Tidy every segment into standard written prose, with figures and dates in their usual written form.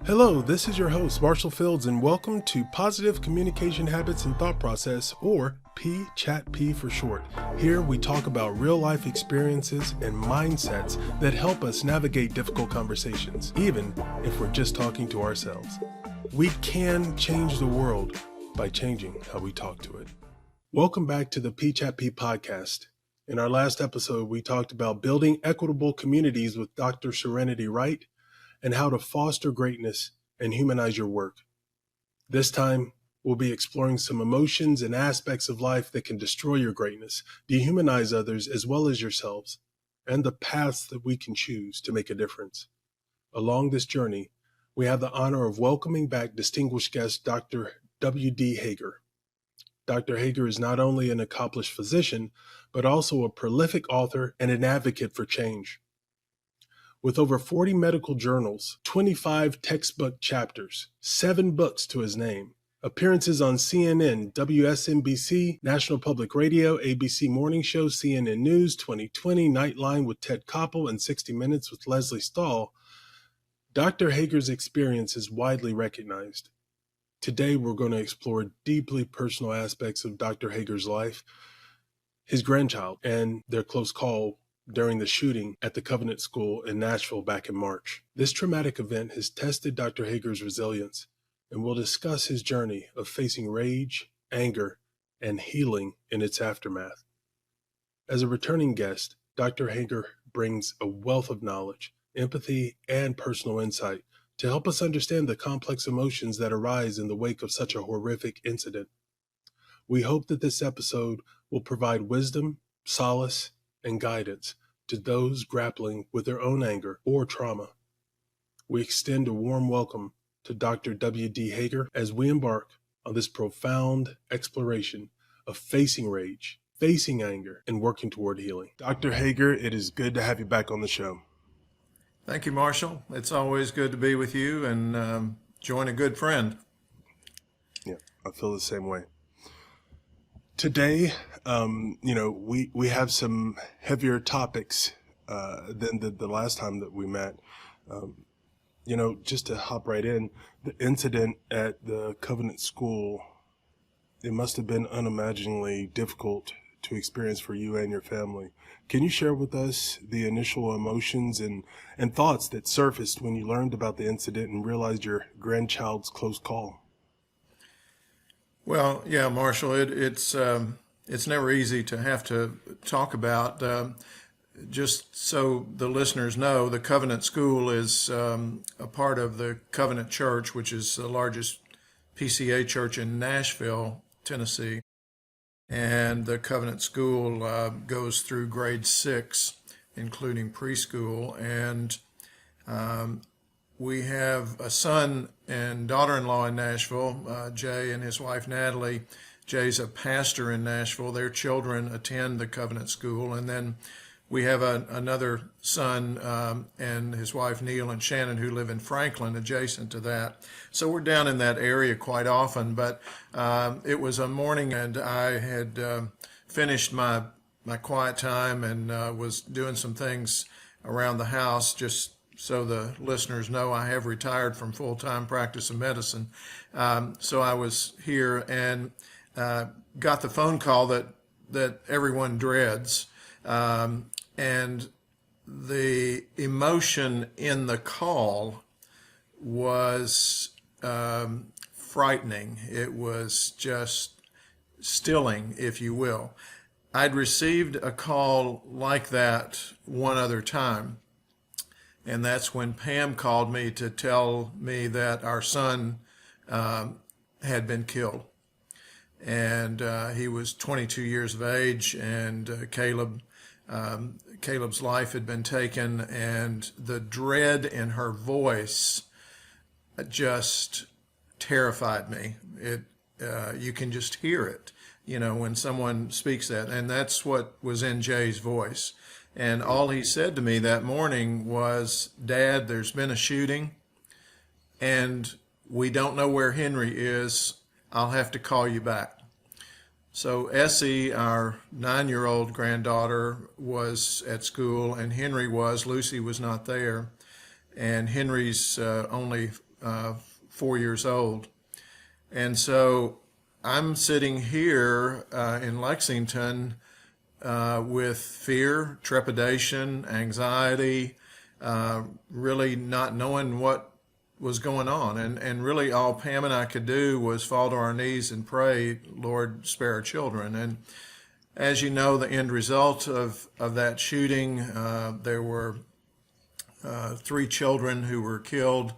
Hello, this is your host, Marshall Fields, and welcome to Positive Communication Habits and Thought Process, or PCHaTP for short. Here we talk about real-life experiences and mindsets that help us navigate difficult conversations, even if we're just talking to ourselves. We can change the world by changing how we talk to it. Welcome back to the PCHaTP podcast. In our last episode, we talked about building equitable communities with Dr. Serenity Wright, and how to foster greatness and humanize your work. This time, we'll be exploring some emotions and aspects of life that can destroy your greatness, dehumanize others as well as yourselves, and the paths that we can choose to make a difference. Along this journey, we have the honor of welcoming back distinguished guest Dr. W.D. Hager. Dr. Hager is not only an accomplished physician, but also a prolific author and an advocate for change. With over 40 medical journals, 25 textbook chapters, 7 books to his name, appearances on CNN, WSNBC, National Public Radio, ABC Morning Show, CNN News, 2020, Nightline with Ted Koppel, and 60 Minutes with Leslie Stahl, Dr. Hager's experience is widely recognized. Today, we're going to explore deeply personal aspects of Dr. Hager's life, his grandchild, and their close call during the shooting at the Covenant School in Nashville back in March. This traumatic event has tested Dr. Hager's resilience, and we'll discuss his journey of facing rage, anger, and healing in its aftermath. As a returning guest, Dr. Hager brings a wealth of knowledge, empathy, and personal insight to help us understand the complex emotions that arise in the wake of such a horrific incident. We hope that this episode will provide wisdom, solace, and guidance to those grappling with their own anger or trauma. We extend a warm welcome to Dr. W.D. Hager as we embark on this profound exploration of facing rage, facing anger, and working toward healing. Dr. Hager, it is good to have you back on the show. Thank you, Marshall. It's always good to be with you and join a good friend. Yeah, I feel the same way. Today, we have some heavier topics than the last time that we met. Just to hop right in, the incident at the Covenant School, it must have been unimaginably difficult to experience for you and your family. Can you share with us the initial emotions and thoughts that surfaced when you learned about the incident and realized your grandchild's close call? Well, yeah, Marshall, it's never easy to have to talk about. Just so the listeners know, the Covenant School is a part of the Covenant Church, which is the largest PCA church in Nashville, Tennessee. And the Covenant School goes through grade 6, including preschool. And we have a son and daughter-in-law in Nashville, Jay and his wife Natalie. Jay's a pastor in Nashville. Their children attend the Covenant School. And then we have another son and his wife Neil and Shannon who live in Franklin, adjacent to that. So we're down in that area quite often. But it was a morning and I had finished my quiet time and was doing some things around the house. Just so the listeners know, I have retired from full-time practice of medicine. So I was here and got the phone call that everyone dreads. And the emotion in the call was frightening. It was just stilling, if you will. I'd received a call like that one other time. And that's when Pam called me to tell me that our son had been killed. And he was 22 years of age, and Caleb's life had been taken, and the dread in her voice just terrified me. You can just hear it, when someone speaks that. And that's what was in Jay's voice. And all he said to me that morning was, "Dad, there's been a shooting, and we don't know where Henry is. I'll have to call you back." So Essie, our 9-year-old granddaughter, was at school, and Henry was. Lucy was not there. And Henry's only 4 years old. And so I'm sitting here in Lexington with fear, trepidation, anxiety, really not knowing what was going on. And really all Pam and I could do was fall to our knees and pray, Lord, spare our children. And as you know, the end result of that shooting, there were 3 children who were killed,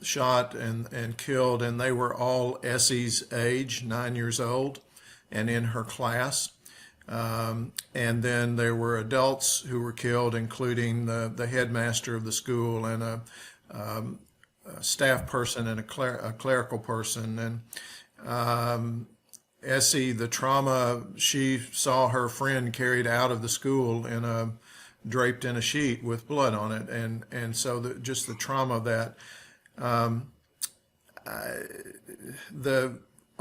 shot and killed, and they were all Essie's age, 9 years old, and in her class. And then there were adults who were killed, including the headmaster of the school and a staff person and a clerical person. And Essie, the trauma, she saw her friend carried out of the school draped in a sheet with blood on it, and so just the trauma of that.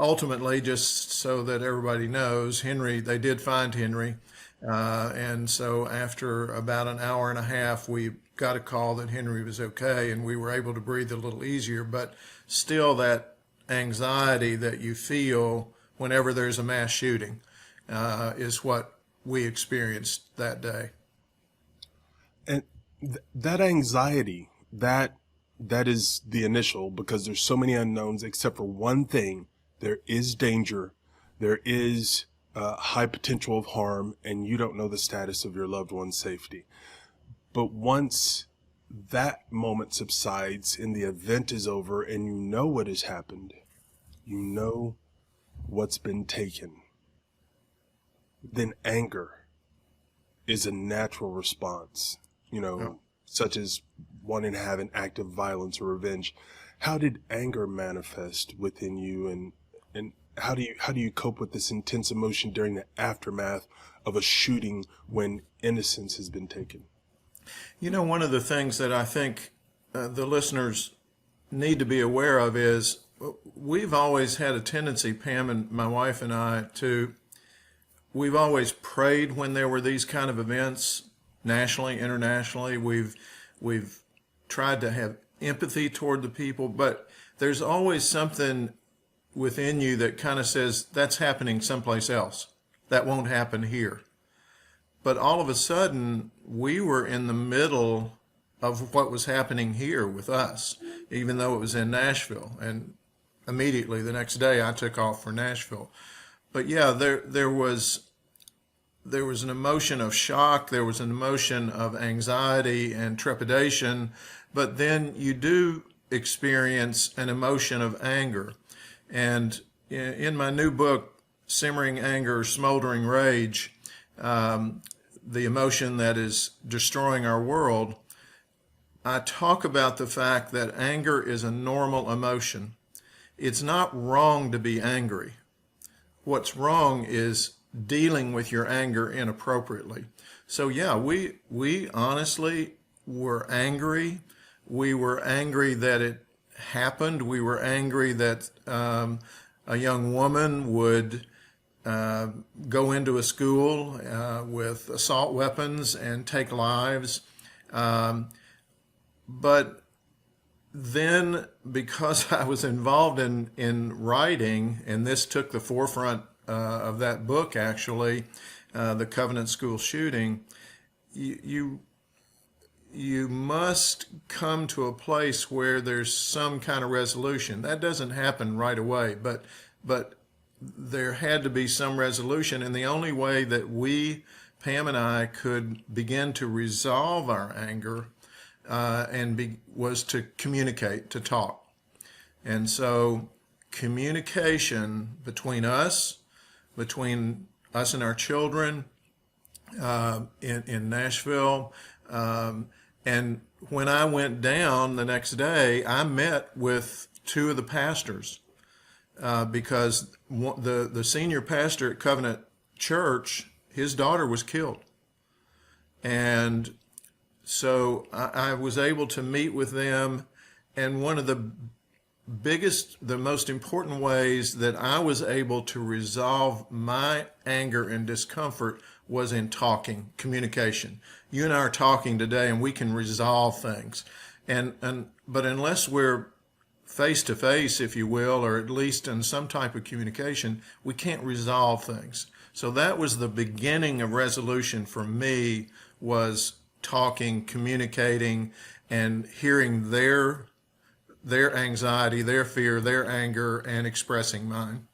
Ultimately, just so that everybody knows, Henry, they did find Henry, and so after about an hour and a half, we got a call that Henry was okay, and we were able to breathe a little easier. But still, that anxiety that you feel whenever there's a mass shooting is what we experienced that day. And that anxiety, that is the initial, because there's so many unknowns, except for one thing: there is danger, there is high potential of harm, and you don't know the status of your loved one's safety. But once that moment subsides and the event is over and you know what has happened, you know what's been taken, then anger is a natural response, such as wanting to have an act of violence or revenge. How did anger manifest within you, and how do you cope with this intense emotion during the aftermath of a shooting when innocence has been taken? One of the things that I think the listeners need to be aware of is we've always had a tendency, Pam and my wife and I, we've always prayed when there were these kind of events, nationally, internationally. We've tried to have empathy toward the people, but there's always something within you that kind of says that's happening someplace else. That won't happen here. But all of a sudden, we were in the middle of what was happening here with us, even though it was in Nashville. And immediately the next day, I took off for Nashville. But yeah, there was an emotion of shock. There was an emotion of anxiety and trepidation. But then you do experience an emotion of anger. And in my new book, Simmering Anger, Smoldering Rage, the emotion that is destroying our world, I talk about the fact that anger is a normal emotion. It's not wrong to be angry. What's wrong is dealing with your anger inappropriately. So yeah, we honestly were angry. We were angry that it happened. We were angry that a young woman would go into a school with assault weapons and take lives. But then, because I was involved in writing, and this took the forefront of that book, actually, the Covenant School shooting, you must come to a place where there's some kind of resolution. That doesn't happen right away, but there had to be some resolution, and the only way that Pam and I, could begin to resolve our anger was to communicate, to talk. And so communication between us and our children in Nashville, and when I went down the next day, I met with 2 of the pastors. Because the senior pastor at Covenant Church, his daughter was killed. And so I was able to meet with them. And one of the most important ways that I was able to resolve my anger and discomfort was in talking, communication. You and I are talking today, and we can resolve things. But unless we're face to face, if you will, or at least in some type of communication, we can't resolve things. So that was the beginning of resolution for me, was talking, communicating, and hearing their anxiety, their fear, their anger, and expressing mine.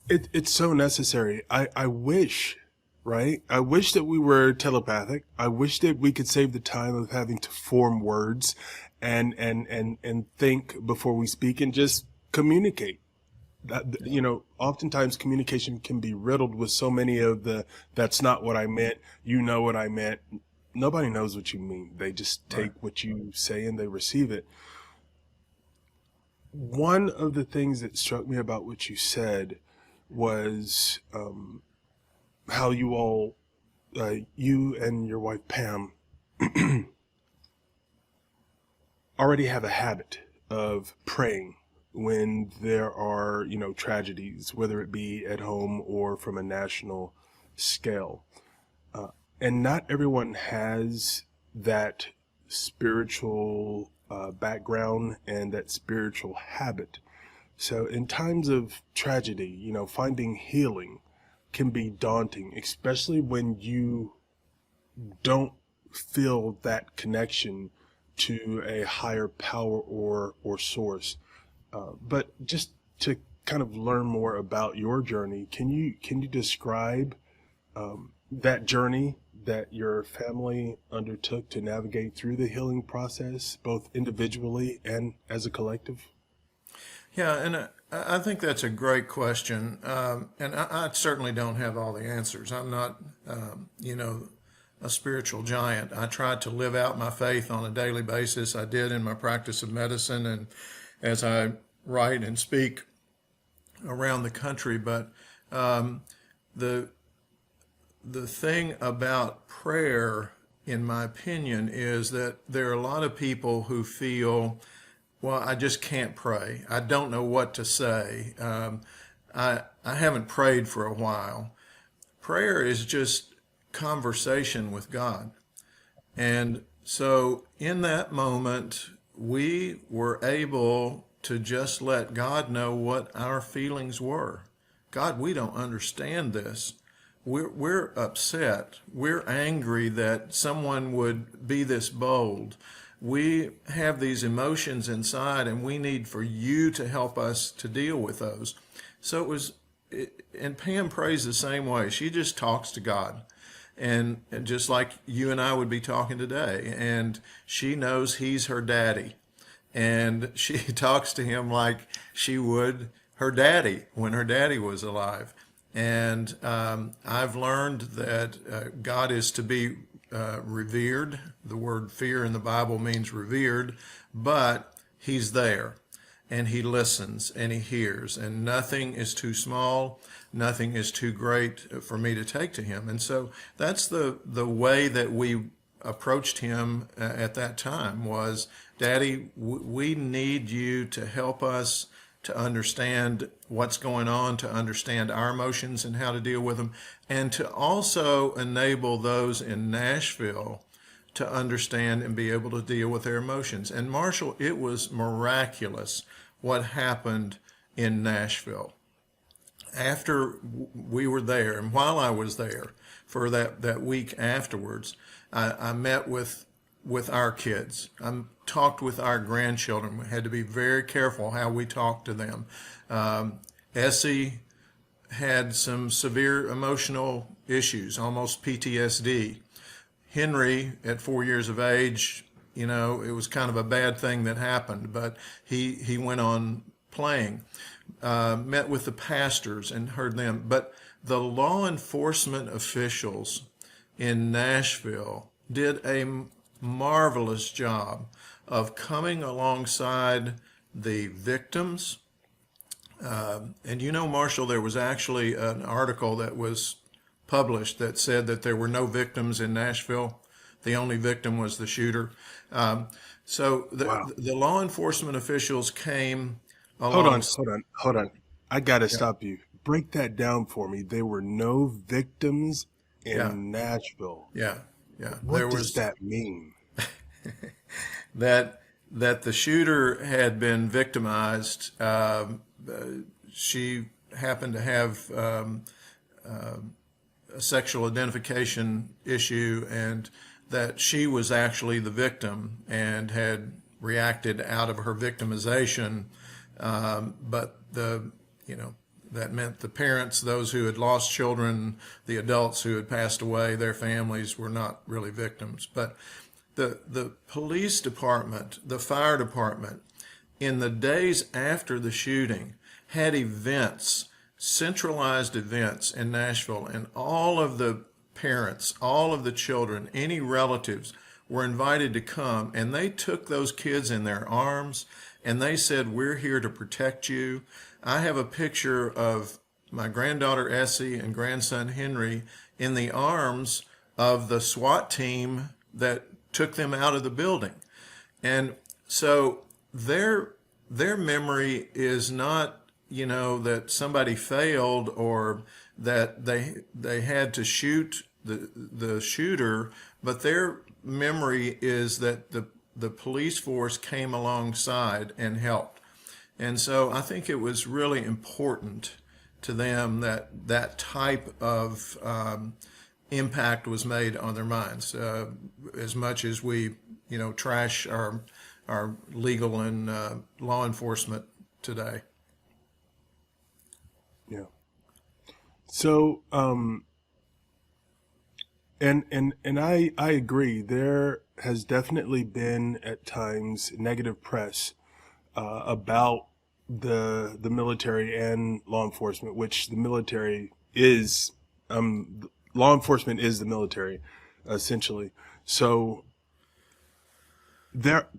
It's so necessary. I wish, right? I wish that we were telepathic. I wish that we could save the time of having to form words and think before we speak and just communicate. Oftentimes communication can be riddled with so many of that's not what I meant. You know what I meant. Nobody knows what you mean. They just take what you say and they receive it. One of the things that struck me about what you said was how you all, you and your wife Pam, already have a habit of praying when there are, tragedies, whether it be at home or from a national scale. And not everyone has that spiritual background and that spiritual habit. So in times of tragedy, finding healing can be daunting, especially when you don't feel that connection to a higher power or source. But just to kind of learn more about your journey, can you describe that journey that your family undertook to navigate through the healing process, both individually and as a collective? Yeah, and I think that's a great question. And I certainly don't have all the answers. I'm not, a spiritual giant. I try to live out my faith on a daily basis. I did in my practice of medicine and as I write and speak around the country. But the thing about prayer, in my opinion, is that there are a lot of people who feel, well, I just can't pray. I don't know what to say. I haven't prayed for a while. Prayer is just conversation with God. And so in that moment, we were able to just let God know what our feelings were. God, we don't understand this. We're upset. We're angry that someone would be this bold. We have these emotions inside, and we need for you to help us to deal with those. So and Pam prays the same way. She just talks to God, and just like you and I would be talking today. And she knows he's her daddy, and she talks to him like she would her daddy when her daddy was alive. And I've learned that God is to be revered. The word fear in the Bible means revered, but he's there and he listens and he hears, and nothing is too small, nothing is too great for me to take to him. And so that's the way that we approached him at that time was, Daddy, we need you to help us to understand what's going on, to understand our emotions and how to deal with them, and to also enable those in Nashville to understand and be able to deal with their emotions. And Marshall, it was miraculous what happened in Nashville. After we were there, and while I was there for that week afterwards, I met with our kids. I talked with our grandchildren. We had to be very careful how we talked to them. Essie had some severe emotional issues, almost PTSD. Henry, at 4 years of age, it was kind of a bad thing that happened, but he went on playing. Met with the pastors and heard them. But the law enforcement officials in Nashville did a marvelous job of coming alongside the victims. And Marshall, there was actually an article that was published that said that there were no victims in Nashville. The only victim was the shooter. So Wow. the law enforcement officials came along. Hold on. I got to stop you. Break that down for me. There were no victims in Nashville. Yeah. Yeah. What does that mean? that the shooter had been victimized. She happened to have a sexual identification issue, and that she was actually the victim and had reacted out of her victimization. But that meant the parents, those who had lost children, the adults who had passed away, their families were not really victims. But the police department, the fire department, in the days after the shooting, had events, centralized events in Nashville, and all of the parents, all of the children, any relatives were invited to come, and they took those kids in their arms and they said, "We're here to protect you." I have a picture of my granddaughter Essie and grandson Henry in the arms of the SWAT team that took them out of the building. And so their memory is not, that somebody failed or that they had to shoot the shooter, but their memory is that the police force came alongside and helped. And so I think it was really important to them that that type of impact was made on their minds, as much as we, trash our legal and law enforcement today. Yeah. So, and I agree. There has definitely been at times negative press about the military and law enforcement, which the military is, law enforcement is the military, essentially. So there,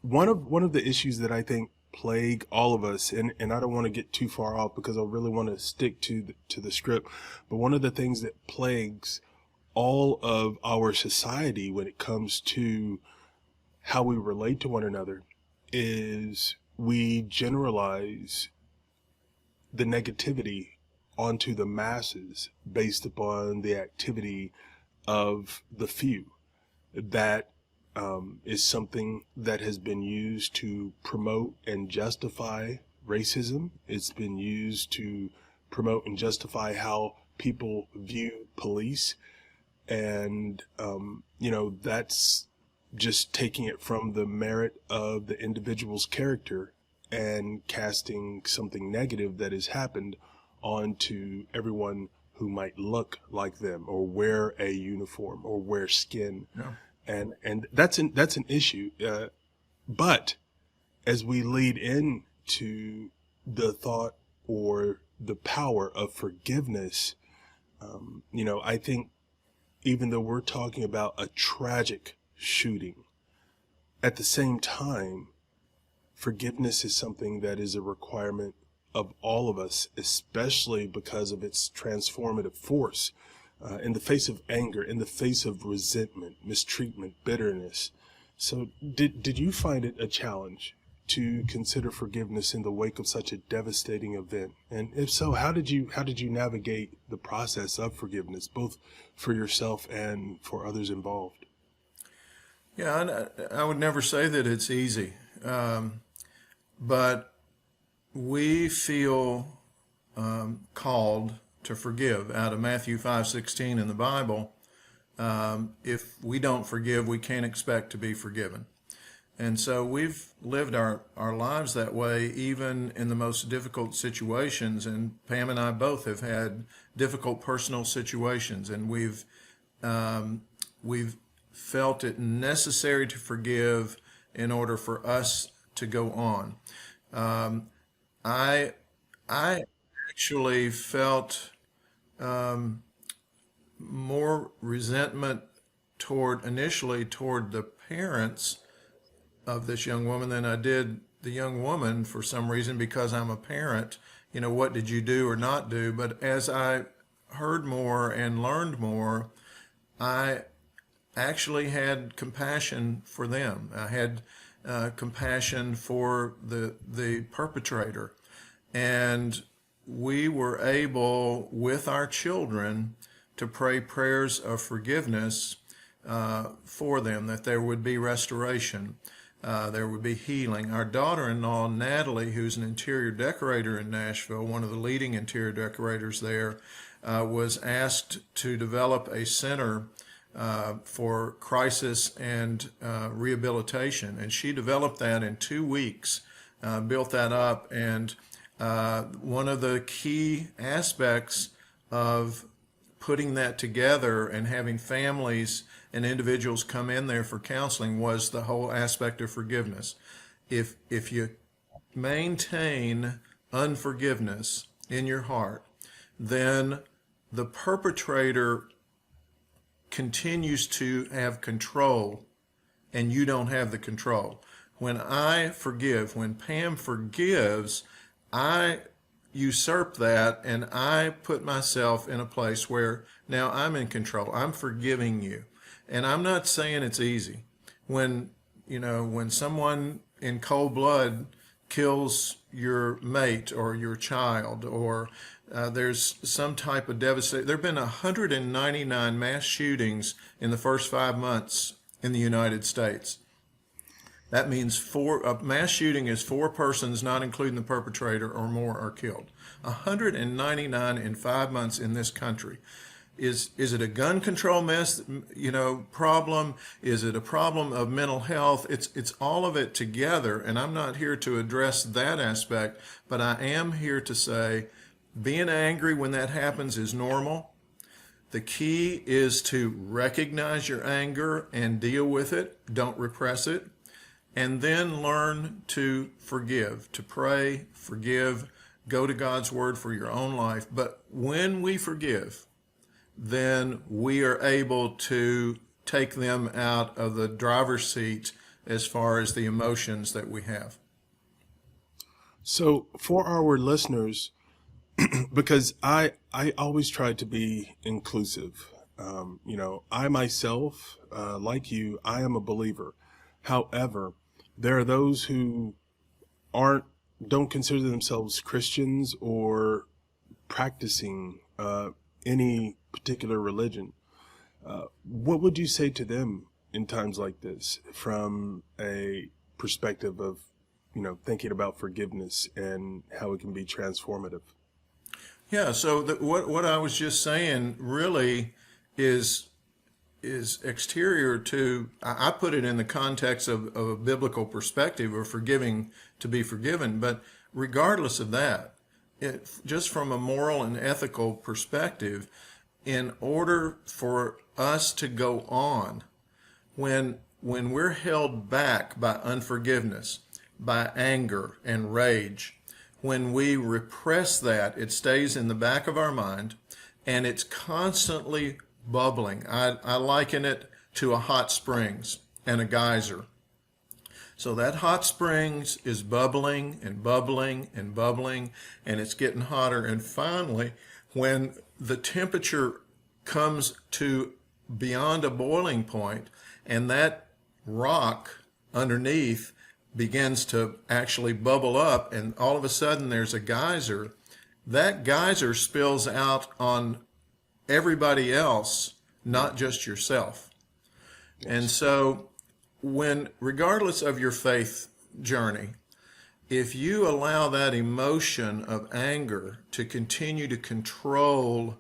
one of the issues that I think plague all of us, and I don't want to get too far off because I really want to stick to the script, but one of the things that plagues all of our society when it comes to how we relate to one another is we generalize the negativity onto the masses based upon the activity of the few. That is something that has been used to promote and justify racism. It's been used to promote and justify how people view police. And, that's just taking it from the merit of the individual's character and casting something negative that has happened onto everyone who might look like them or wear a uniform or wear skin. Yeah. And that's an issue. But as we lead into the thought or the power of forgiveness, I think even though we're talking about a tragic shooting, at the same time, forgiveness is something that is a requirement of all of us, especially because of its transformative force. In the face of anger, in the face of resentment, mistreatment, bitterness. So did you find it a challenge to consider forgiveness in the wake of such a devastating event? And if so, how did you navigate the process of forgiveness, both for yourself and for others involved? Yeah, I would never say that it's easy, but we feel called to forgive. Out of Matthew 5:16 in the Bible, if we don't forgive, we can't expect to be forgiven. And so we've lived our lives that way, even in the most difficult situations. And Pam and I both have had difficult personal situations, and we've felt it necessary to forgive in order for us to go on. I actually felt more resentment initially toward the parents of this young woman than I did the young woman, for some reason, because I'm a parent. What did you do or not do? But as I heard more and learned more, I actually had compassion for them. I had compassion for the perpetrator. And we were able, with our children, to pray prayers of forgiveness for them, that there would be restoration, there would be healing. Our daughter-in-law, Natalie, who's an interior decorator in Nashville, one of the leading interior decorators there, was asked to develop a center for crisis and rehabilitation. And she developed that in 2 weeks, built that up. And one of the key aspects of putting that together and having families and individuals come in there for counseling was the whole aspect of forgiveness. If you maintain unforgiveness in your heart, then the perpetrator continues to have control and you don't have the control. When I forgive, when Pam forgives, I usurp that and I put myself in a place where now I'm in control. I'm forgiving you. And I'm not saying it's easy. When someone in cold blood kills your mate or your child, or there's some type of devastation. There have been 199 mass shootings in the first 5 months in the United States. That means a mass shooting is 4 persons, not including the perpetrator, or more are killed. 199 in 5 months in this country. Is it a gun control problem? Is it a problem of mental health? It's all of it together, and I'm not here to address that aspect, but I am here to say being angry when that happens is normal. The key is to recognize your anger and deal with it. Don't repress it. And then learn to forgive, to pray, forgive, go to God's word for your own life. But when we forgive, then we are able to take them out of the driver's seat as far as the emotions that we have. So for our listeners, because I always try to be inclusive. I myself, like you, I am a believer. However, there are those who don't consider themselves Christians or practicing any particular religion. What would you say to them in times like this from a perspective of, thinking about forgiveness and how it can be transformative? Yeah, so what I was just saying really is exterior to, I put it in the context of a biblical perspective of forgiving to be forgiven, but regardless of that, just from a moral and ethical perspective, in order for us to go on, when we're held back by unforgiveness, by anger and rage, when we repress that, it stays in the back of our mind and it's constantly bubbling. I liken it to a hot springs and a geyser. So that hot springs is bubbling and bubbling and bubbling, and it's getting hotter. And finally, when the temperature comes to beyond a boiling point and that rock underneath begins to actually bubble up, and all of a sudden there's a geyser, that geyser spills out on everybody else, not just yourself. Yes. And so regardless of your faith journey, if you allow that emotion of anger to continue to control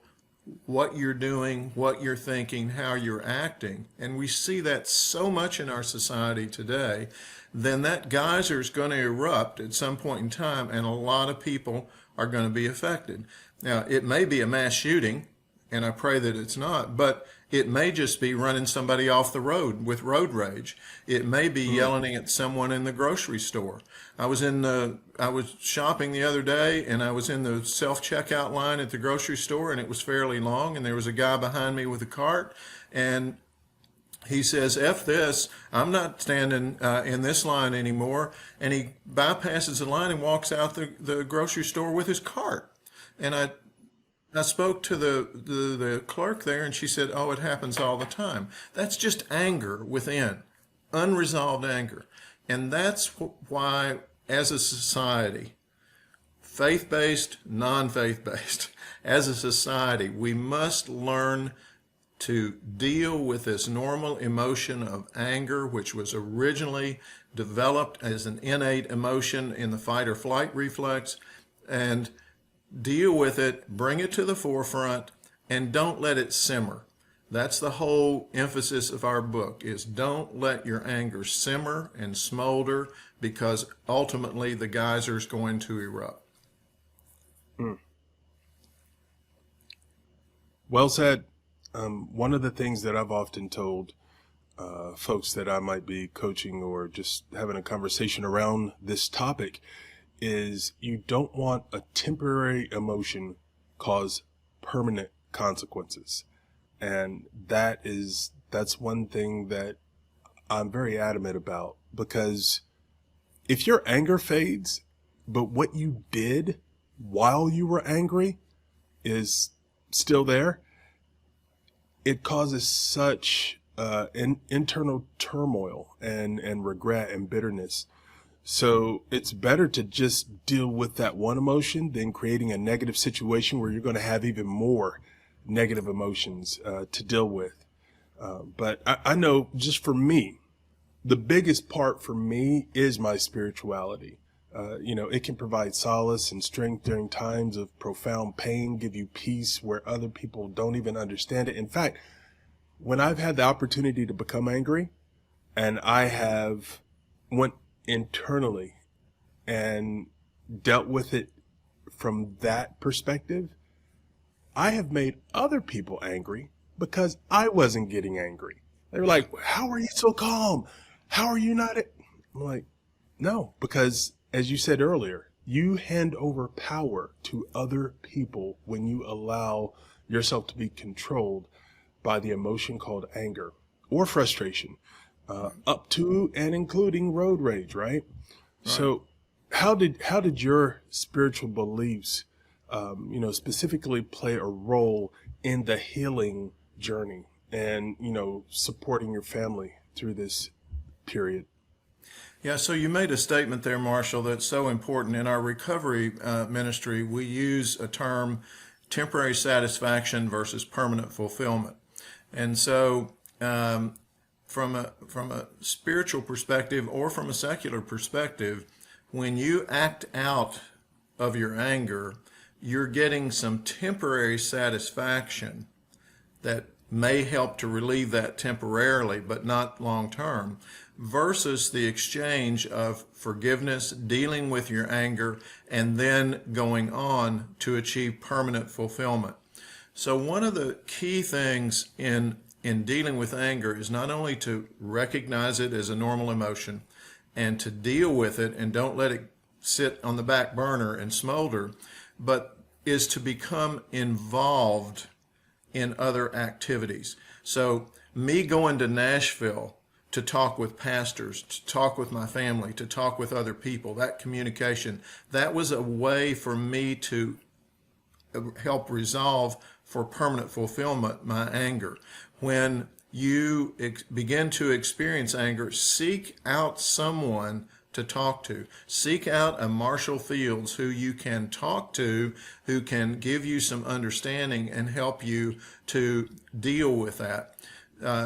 what you're doing, what you're thinking, how you're acting, and we see that so much in our society today, then that geyser is going to erupt at some point in time, and a lot of people are going to be affected. Now, it may be a mass shooting, and I pray that it's not, but it may just be running somebody off the road with road rage. It may be yelling at someone in the grocery store. I was shopping the other day, and I was in the self-checkout line at the grocery store, and it was fairly long, and there was a guy behind me with a cart, and he says, "F this, I'm not standing in this line anymore." And he bypasses the line and walks out the grocery store with his cart. And I spoke to the clerk there, and she said, "Oh, it happens all the time." That's just anger within, unresolved anger. And that's why, as a society, faith-based, non-faith-based. As a society, we must learn to deal with this normal emotion of anger, which was originally developed as an innate emotion in the fight or flight reflex, and deal with it, bring it to the forefront, and don't let it simmer. That's the whole emphasis of our book, is don't let your anger simmer and smolder, because ultimately the geyser is going to erupt. Well said. One of the things that I've often told folks that I might be coaching or just having a conversation around this topic is you don't want a temporary emotion cause permanent consequences. And that's one thing that I'm very adamant about, because if your anger fades, but what you did while you were angry is still there, it causes such internal turmoil and regret and bitterness. So it's better to just deal with that one emotion than creating a negative situation where you're going to have even more negative emotions to deal with. But I know just for me, the biggest part for me is my spirituality. It can provide solace and strength during times of profound pain, give you peace where other people don't even understand it. In fact, when I've had the opportunity to become angry and I have went internally and dealt with it from that perspective, I have made other people angry because I wasn't getting angry. They were like, how are you so calm? How are you not? I'm like, no, because as you said earlier, you hand over power to other people when you allow yourself to be controlled by the emotion called anger or frustration, up to and including road rage, right? So how did your spiritual beliefs, specifically play a role in the healing journey and, supporting your family through this period? Yeah, so you made a statement there, Marshall, that's so important. In our recovery ministry, we use a term, temporary satisfaction versus permanent fulfillment. And so from a spiritual perspective or from a secular perspective, when you act out of your anger, you're getting some temporary satisfaction that may help to relieve that temporarily, but not long term, versus the exchange of forgiveness, dealing with your anger, and then going on to achieve permanent fulfillment. So one of the key things in dealing with anger is not only to recognize it as a normal emotion and to deal with it and don't let it sit on the back burner and smolder, but is to become involved in other activities. So me going to Nashville to talk with pastors, to talk with my family, to talk with other people, that communication, that was a way for me to help resolve for permanent fulfillment my anger. When you begin to experience anger, seek out someone to talk to. Seek out a Marshall Fields who you can talk to, who can give you some understanding and help you to deal with that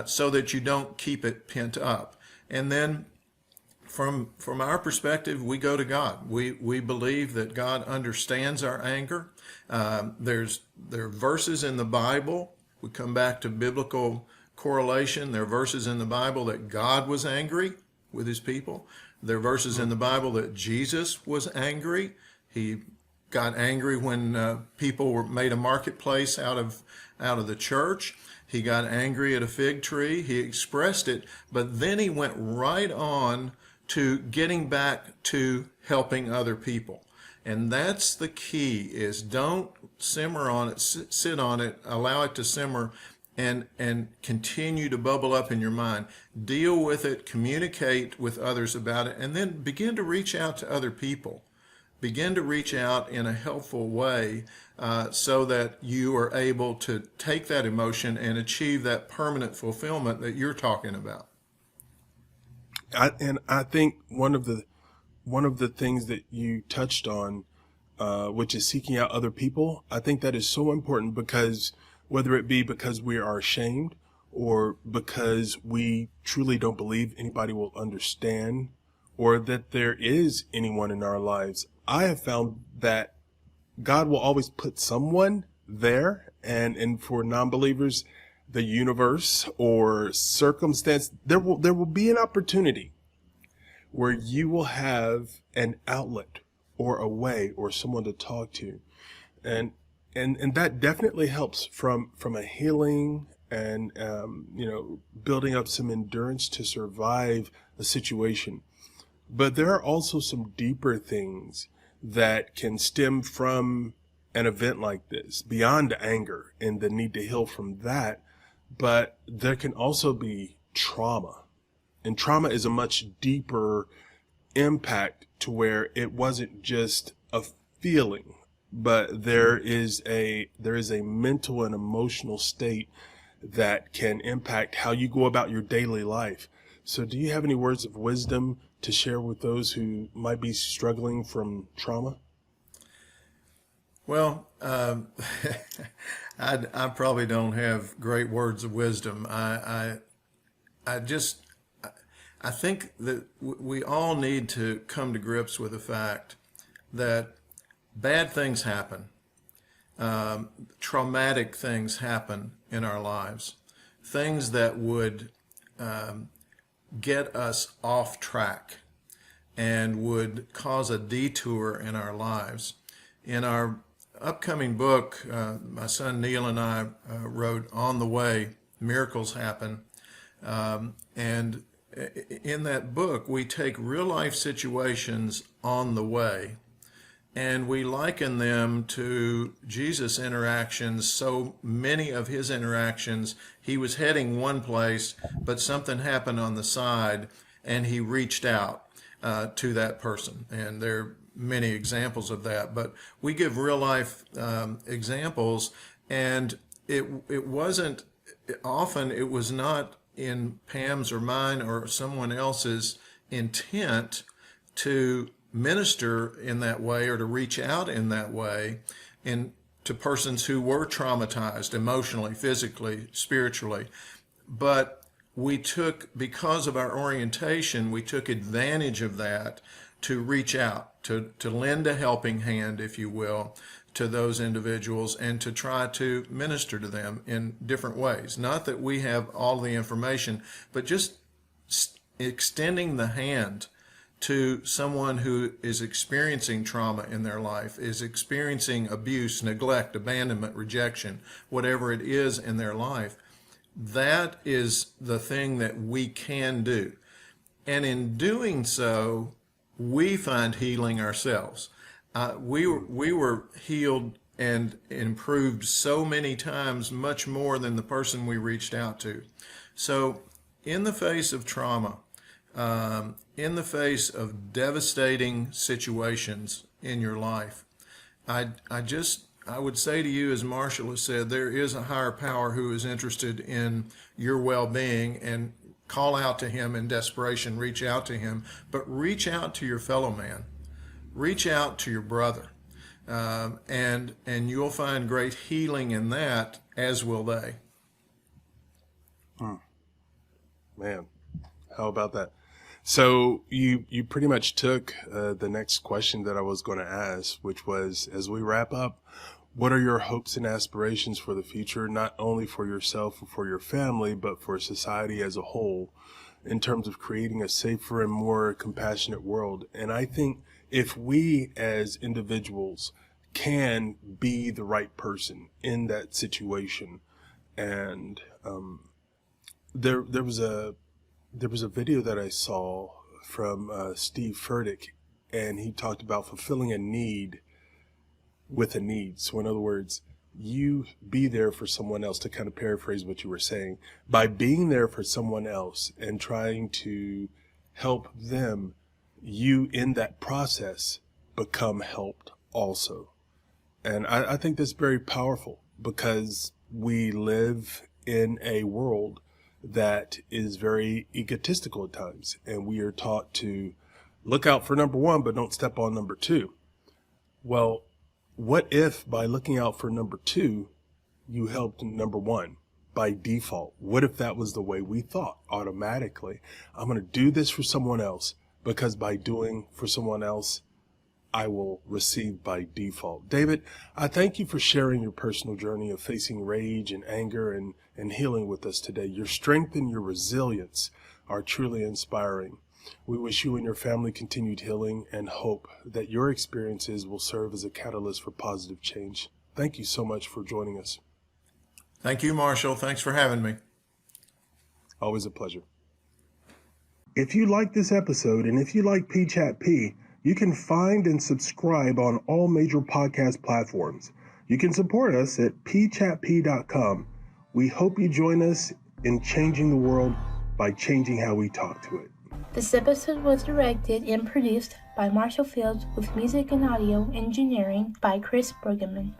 so that you don't keep it pent up. And then from our perspective, we go to God. We believe that God understands our anger. There are verses in the Bible. We come back to biblical correlation. There are verses in the Bible that God was angry with his people. There are verses in the Bible that Jesus was angry. He got angry when people made a marketplace out of the church. He got angry at a fig tree. He expressed it, but then he went right on to getting back to helping other people. And that's the key, is don't simmer on it, sit on it, allow it to simmer and continue to bubble up in your mind. Deal with it, communicate with others about it, and then begin to reach out to other people. Begin to reach out in a helpful way so that you are able to take that emotion and achieve that permanent fulfillment that you're talking about. I think one of the things that you touched on which is seeking out other people. I think that is so important, because whether it be because we are ashamed or because we truly don't believe anybody will understand or that there is anyone in our lives, I have found that God will always put someone there, and for non-believers, the universe or circumstance, there will be an opportunity where you will have an outlet or a way or someone to talk to. And that definitely helps from a healing and, building up some endurance to survive a situation. But there are also some deeper things that can stem from an event like this, beyond anger and the need to heal from that. But there can also be trauma. And trauma is a much deeper impact, to where it wasn't just a feeling, but there is a mental and emotional state that can impact how you go about your daily life. So do you have any words of wisdom to share with those who might be struggling from trauma? Well, I probably don't have great words of wisdom. I think that we all need to come to grips with the fact that bad things happen. Traumatic things happen in our lives. Things that would get us off track and would cause a detour in our lives. In our upcoming book, my son Neil and I wrote On the Way, Miracles Happen. And in that book, we take real life situations on the way and we liken them to Jesus' interactions. So many of his interactions, he was heading one place, but something happened on the side and he reached out to that person. And there are many examples of that, but we give real life examples, and it wasn't, often it was not in Pam's or mine or someone else's intent to minister in that way or to reach out in that way to persons who were traumatized emotionally, physically, spiritually. But we took, because of our orientation, we took advantage of that to reach out, to lend a helping hand, if you will, to those individuals and to try to minister to them in different ways. Not that we have all the information, but just extending the hand to someone who is experiencing trauma in their life, is experiencing abuse, neglect, abandonment, rejection, whatever it is in their life. That is the thing that we can do. And in doing so, we find healing ourselves. We were healed and improved so many times, much more than the person we reached out to. So in the face of trauma, in the face of devastating situations in your life, I would say to you, as Marshall has said, there is a higher power who is interested in your well-being, and call out to him in desperation, reach out to him, but reach out to your fellow man. Reach out to your brother, and you'll find great healing in that, as will they. Man, how about that? So you pretty much took the next question that I was going to ask, which was, as we wrap up, what are your hopes and aspirations for the future, not only for yourself or for your family, but for society as a whole, in terms of creating a safer and more compassionate world? And I think if we as individuals can be the right person in that situation, and there was a video that I saw from Steve Furtick, and he talked about fulfilling a need with a need. So in other words, you be there for someone else, to kind of paraphrase what you were saying. By being there for someone else and trying to help them, you in that process become helped also. And I think that's very powerful, because we live in a world that is very egotistical at times, and we are taught to look out for number one, but don't step on number two. Well, What if by looking out for number 2, you helped number 1 by default? What if that was the way we thought automatically? I'm going to do this for someone else because by doing for someone else, I will receive by default. David, I thank you for sharing your personal journey of facing rage and anger and healing with us today. Your strength and your resilience are truly inspiring. We wish you and your family continued healing and hope that your experiences will serve as a catalyst for positive change. Thank you so much for joining us. Thank you, Marshall. Thanks for having me. Always a pleasure. If you like this episode and if you like PCHaTP, you can find and subscribe on all major podcast platforms. You can support us at PCHaTP.com. We hope you join us in changing the world by changing how we talk to it. This episode was directed and produced by Marshall Fields with music and audio engineering by Chris Bergeman.